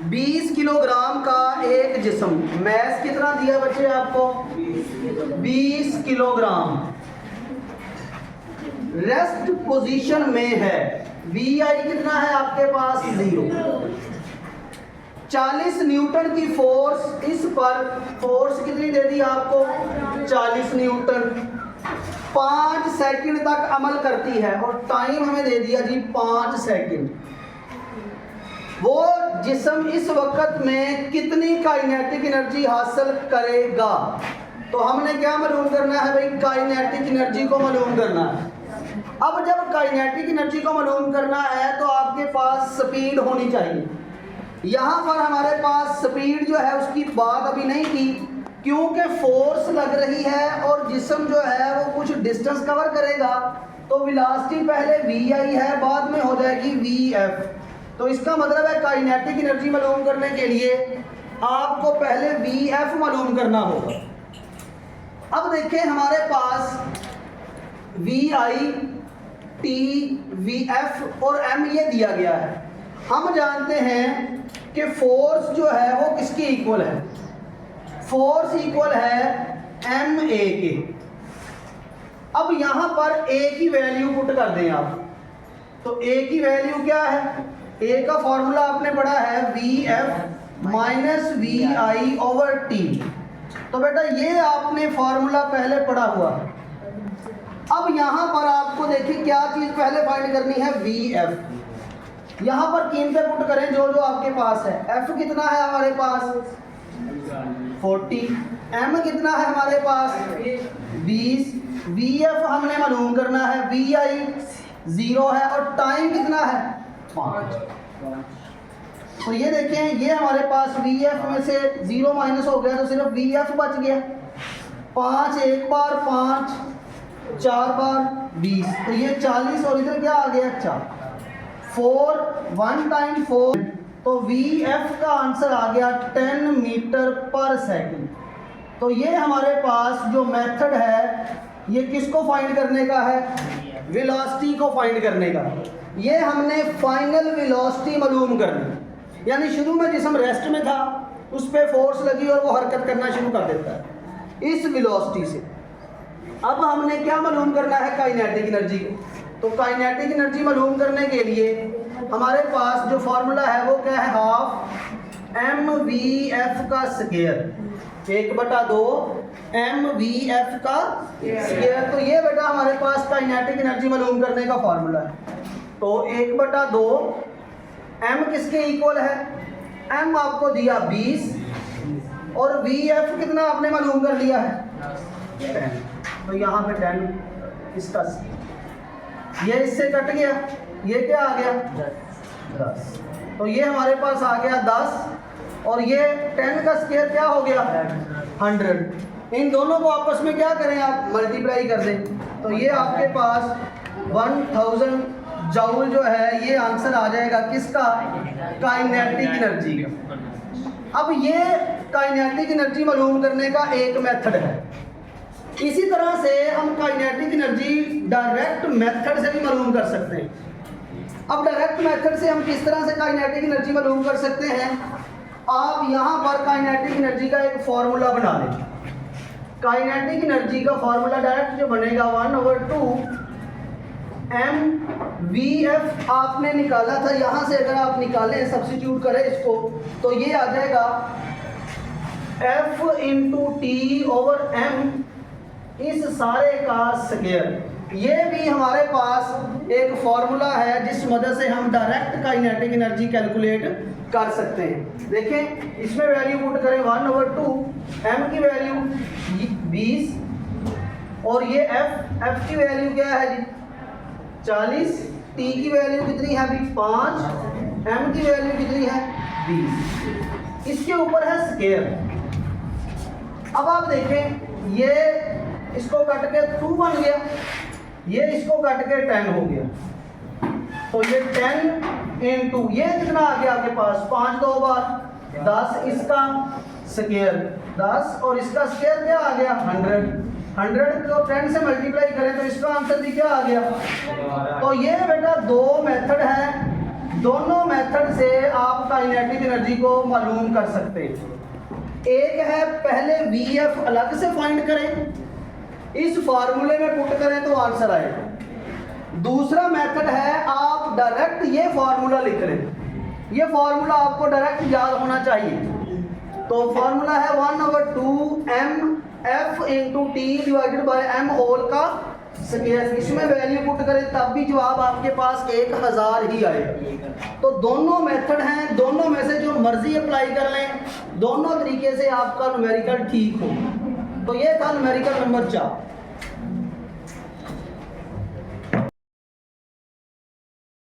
20 kilogram का एक जिस्म, मैस कितना दिया बच्चे आपको? 20 किलोग्राम रेस्ट पोजीशन में है। वी आई कितना है आपके पास? 0। 40 न्यूटन की फोर्स, इस पर फोर्स कितनी दे दी आपको? 40 न्यूटन। 5 सेकंड तक अमल करती है और टाइम हमें दे दिया जी 5 सेकंड। वो जिस्म इस वक्त में कितनी काइनेटिक एनर्जी हासिल करेगा? तो हमने क्या मालूम करना है भाई? काइनेटिक एनर्जी को मालूम करना है। अब जब काइनेटिक एनर्जी को मालूम करना है तो आपके पास स्पीड होनी चाहिए। यहाँ पर हमारे पास स्पीड जो है उसकी बात अभी नहीं की, क्योंकि फोर्स लग रही है और जिस्म जो है वो कुछ डिस्टेंस कवर करेगा, तो वेलोसिटी पहले वी आई है, बाद में हो जाएगी वी एफ। तो इसका मतलब है काइनेटिक एनर्जी मालूम करने के लिए आपको पहले वी एफ मालूम करना होगा। अब देखें हमारे पास V I, T, V F और एम ये दिया गया है। हम जानते हैं कि फोर्स जो है वो किसके इक्वल है? फोर्स इक्वल है एम ए के। अब यहां पर ए की वैल्यू पुट कर दें आप, तो ए की वैल्यू क्या है? ए का फॉर्मूला आपने पढ़ा है v f minus v i over t. तो बेटा ये आपने फॉर्मूला पहले पढ़ा हुआ है। अब यहां पर आपको देखिए क्या चीज पहले फाइंड करनी है? V F. यहां पर कीमतें पुट करें जो जो आपके पास है। एफ कितना है हमारे पास? 40। एम कितना है हमारे पास? 20। वी एफ हमने मालूम करना है, वी आई 0 है और टाइम कितना है? 5। तो ये देखें, ये हमारे पास वी एफ में से 0 माइनस हो गया तो सिर्फ वी एफ बच गया। 5 एक बार, 5 4 बार 20, तो ये 40 और इधर क्या आ गया? 4। 4 1 टाइम 4, तो वी एफ का आंसर आ गया 10 मीटर पर सेकंड। तो ये हमारे पास जो मेथड है ये किसको फाइंड करने का है? वेलोसिटी को फाइंड करने का। ये हमने फाइनल वेलोसिटी मालूम करनी, यानी शुरू में जिस्म रेस्ट में था, उस पर फोर्स लगी और वो हरकत करना शुरू कर देता है इस वेलोसिटी से। अब हमने क्या मालूम करना है? काइनेटिक एनर्जी को। तो काइनेटिक एनर्जी मालूम करने के लिए हमारे पास जो फॉर्मूला है वो क्या है? हाफ एम वी एफ का स्क्वायर, 1/2 एम वी एफ का स्क्वायर। तो ये बेटा हमारे पास काइनेटिक एनर्जी मालूम करने का फॉर्मूला है। तो 1/2 एम किसके इक्वल है? एम आपको दिया 20 और वी एफ कितना आपने मालूम कर लिया है? 10। तो यहाँ पे 10 इसका, ये इससे कट गया, ये क्या आ गया? 10। तो ये हमारे पास आ गया 10 और ये 10 का स्क्वायर क्या हो गया? 100। इन दोनों को आपस में क्या करें आप? मल्टीप्लाई कर दें। तो ये आपके पास 1000 जूल जो है ये आंसर आ जाएगा किसका? काइनेटिक एनर्जी का। अब ये काइनेटिक एनर्जी मालूम करने का एक मेथड है। इसी तरह से हम काइनेटिक एनर्जी डायरेक्ट मेथड से भी मालूम कर सकते हैं। अब डायरेक्ट मेथड से हम किस तरह से काइनेटिक एनर्जी मालूम कर सकते हैं? आप यहाँ पर काइनेटिक एनर्जी का एक फॉर्मूला बना लें। काइनेटिक एनर्जी का फॉर्मूला डायरेक्ट जो बनेगा 1/2 एम वी एफ आपने निकाला था, यहाँ से अगर आप निकालें, सब्स्टिट्यूट करें इसको, तो ये आ जाएगा f into t over m इस सारे का स्क्वायर। ये भी हमारे पास एक फॉर्मूला है जिस मदद से हम डायरेक्ट काइनेटिक एनर्जी कैलकुलेट कर सकते हैं। देखें इसमें वैल्यू पुट करें 1/2 एम की वैल्यू 20 और ये एफ की वैल्यू क्या है जी? 40। टी की वैल्यू कितनी है अभी? 5। एम की वैल्यू कितनी है? 20। इसके ऊपर है स्क्वायर। अब आप देखें ये इसको कट के 2 बन गया, ये इसको कट के 10 हो गया। तो ये 10 इंटू ये कितना आ गया आपके पास? 5 2 बार 10, इसका स्क्वायर 10 और इसका स्क्वायर क्या आ गया? 100 को 10 से मल्टीप्लाई करें तो इसका आंसर भी क्या आ गया? तो ये बेटा दो मेथड है दोनों मेथड से आप काइनेटिक एनर्जी को मालूम कर सकते हैं। एक है पहले VF अलग से फाइंड करें, इस फार्मूले में पुट करें तो आंसर आएगा। दूसरा मेथड है आप डायरेक्ट ये फार्मूला लिख लें। ये फार्मूला आपको डायरेक्ट याद होना चाहिए। तो फार्मूला है 1/2 mF/T divided by m whole का स्क्वायर। इसमें वैल्यू पुट करें तब भी जवाब आपके पास 1000 ही आएगा। तो दोनों मेथड हैं, दोनों में से जो मर्जी अप्लाई कर लें, दोनों तरीके से आपका न्यूमेरिकल ठीक हो। तो ये था न्यूमेरिकल नंबर 4।